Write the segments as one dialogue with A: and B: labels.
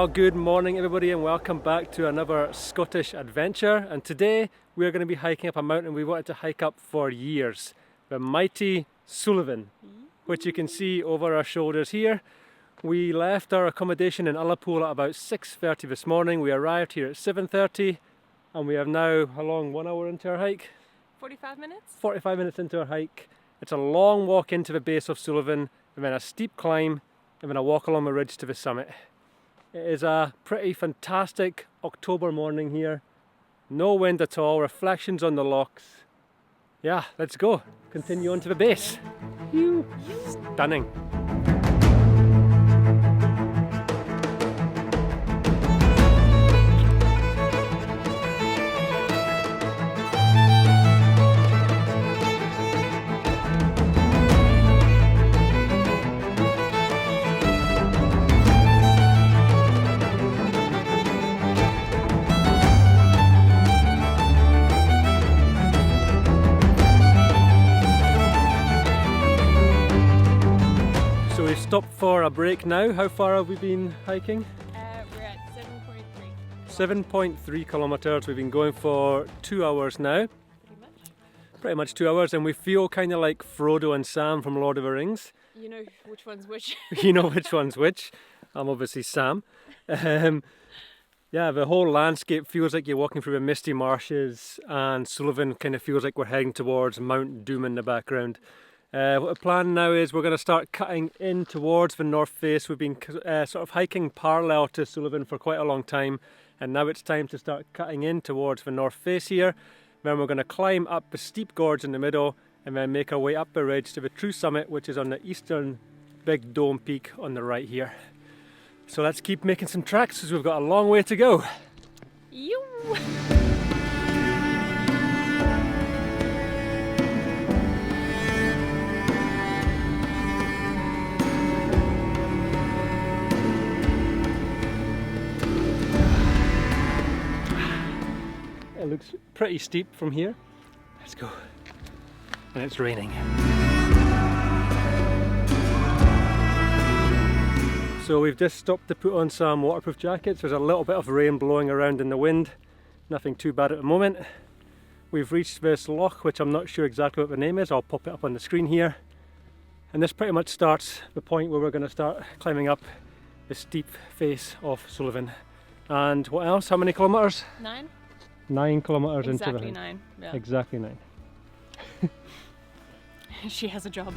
A: Well, good morning everybody and welcome back to another Scottish adventure. And today we are going to be hiking up a mountain we wanted to hike up for years. The mighty Suilven, which you can see over our shoulders here. We left our accommodation in Ullapool at about 6:30 this morning. We arrived here at 7:30 and we are now, how long, 1 hour into our hike?
B: 45 minutes?
A: 45 minutes into our hike. It's a long walk into the base of Suilven and then a steep climb and then a walk along the ridge to the summit. It is a pretty fantastic October morning here. No wind at all, reflections on the lochs. Yeah, let's go. Continue on to the base. Stunning. We've stopped for a break now. How far have we been hiking?
B: We're at 7.3.
A: 7.3 kilometers. We've been going for 2 hours now. Pretty much 2 hours, and we feel kind of like Frodo and Sam from Lord of the Rings.
B: You know which one's which.
A: You know which one's which. I'm obviously Sam. Yeah, the whole landscape feels like you're walking through the misty marshes, and Suilven kind of feels like we're heading towards Mount Doom in the background. What the plan now is we're going to start cutting in towards the north face. We've been sort of hiking parallel to Suilven for quite a long time, and now it's time to start cutting in towards the north face here. Then we're going to climb up the steep gorge in the middle and then make our way up the ridge to the true summit, which is on the eastern big dome peak on the right here. So let's keep making some tracks because we've got a long way to go.
B: You.
A: It looks pretty steep from here. Let's go. And it's raining. So we've just stopped to put on some waterproof jackets. There's a little bit of rain blowing around in the wind. Nothing too bad at the moment. We've reached this loch, which I'm not sure exactly what the name is. I'll pop it up on the screen here. And this pretty much starts the point where we're going to start climbing up the steep face of Suilven. And what else? How many kilometres?
B: 9?
A: 9 kilometres into the
B: Exactly
A: hike.
B: 9. Yeah.
A: Exactly 9.
B: She has a job.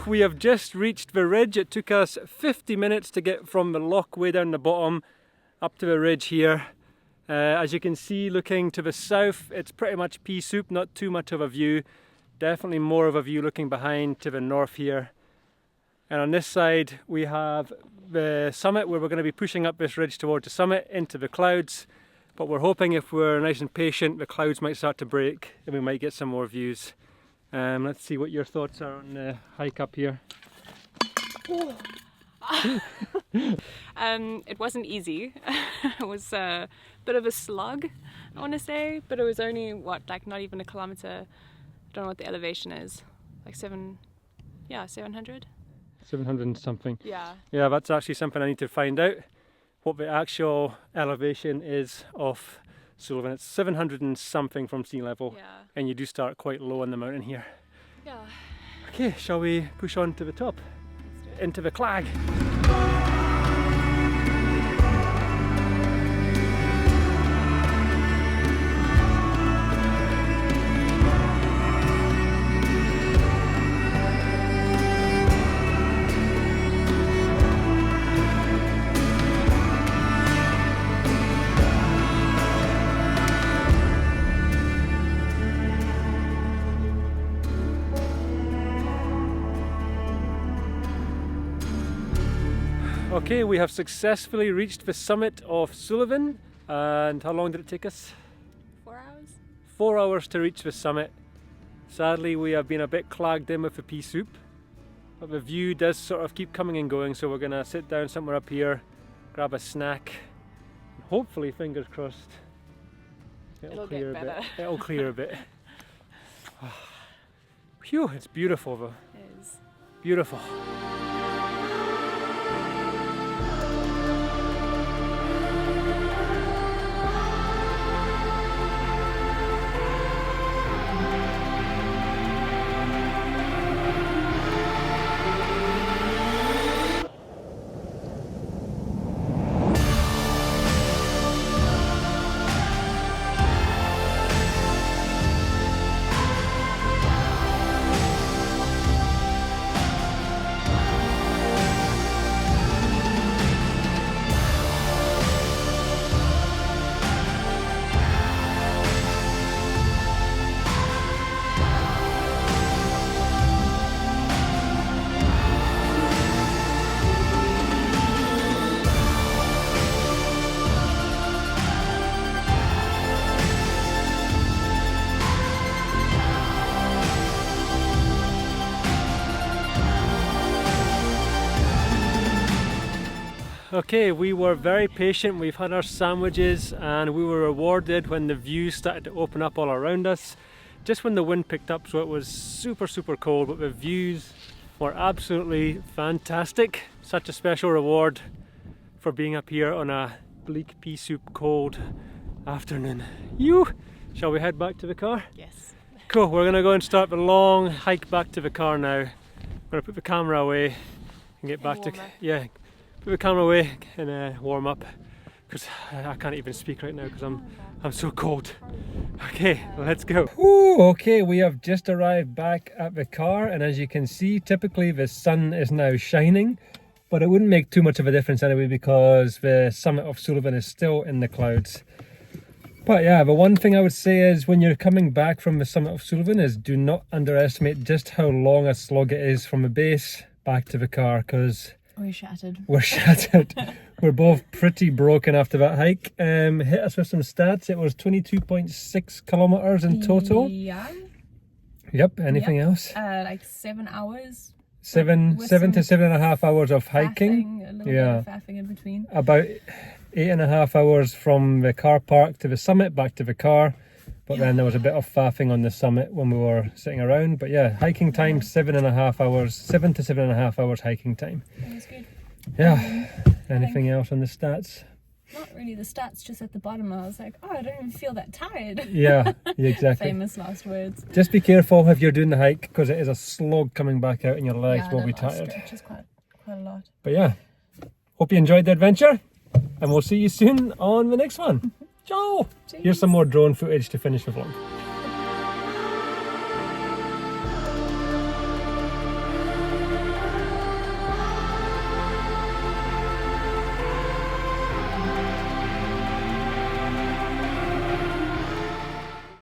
A: We have just reached the ridge. It took us 50 minutes to get from the loch way down the bottom up to the ridge here. As you can see, looking to the south, it's pretty much pea soup, not too much of a view. Definitely more of a view looking behind to the north here. And on this side we have the summit where we're going to be pushing up this ridge towards the summit into the clouds. But we're hoping if we're nice and patient, the clouds might start to break and we might get some more views. Let's see what your thoughts are on the hike up here.
B: It wasn't easy. It was a bit of a slog, I want to say, but it was only, like not even a kilometre. I don't know what the elevation is. Like 700?
A: 700 and something.
B: Yeah.
A: Yeah, that's actually something I need to find out. What the actual elevation is of Suilven. It's 700 and something from sea level,
B: Yeah.
A: and you do start quite low on the mountain here.
B: Yeah.
A: Okay, shall we push on to the top?
B: Let's do it.
A: Into the clag. Okay, we have successfully reached the summit of Suilven, and how long did it take us?
B: 4 hours?
A: 4 hours to reach the summit. Sadly, we have been a bit clogged in with the pea soup, but the view does sort of keep coming and going, so we're gonna sit down somewhere up here, grab a snack, and hopefully, fingers crossed,
B: It'll
A: clear
B: get
A: a bit.
B: better.
A: It'll clear a bit. Phew, it's beautiful though.
B: It is.
A: Beautiful. Okay, we were very patient. We've had our sandwiches and we were rewarded when the views started to open up all around us. Just when the wind picked up, so it was super cold, but the views were absolutely fantastic. Such a special reward for being up here on a bleak pea soup cold afternoon. Shall we head back to the car?
B: Yes.
A: Cool, we're gonna go and start the long hike back to the car now. I'm gonna put the camera away and get back to, yeah, put the camera away and warm up, because I can't even speak right now because I'm so cold. Okay, let's go. Ooh, okay, we have just arrived back at the car, and as you can see, typically the sun is now shining, but it wouldn't make too much of a difference anyway because the summit of Suilven is still in the clouds. But yeah, the one thing I would say is when you're coming back from the summit of Suilven is do not underestimate just how long a slog it is from the base back to the car, because
B: we're shattered.
A: We're shattered. We're both pretty broken after that hike. Hit us with some stats. It was 22.6 kilometers in total.
B: Yeah.
A: Yep. Anything else?
B: Like 7 hours.
A: 7 to 7.5 hours of hiking.
B: Faffing, a little bit of faffing in between.
A: About 8.5 hours from the car park to the summit, back to the car. But then there was a bit of faffing on the summit when we were sitting around. But yeah, hiking time 7.5 hours, 7 to 7.5 hours hiking time.
B: That was good.
A: Yeah. Anything else on the stats?
B: Not really the stats, just at the bottom I was like, oh, I don't even feel that tired.
A: Yeah, exactly.
B: Famous last words.
A: Just be careful if you're doing the hike, because it is a slog coming back out and your legs will be tired.
B: Stretch is quite a lot.
A: But yeah, hope you enjoyed the adventure, and we'll see you soon on the next one. Ciao! Here's some more drone footage to finish the vlog.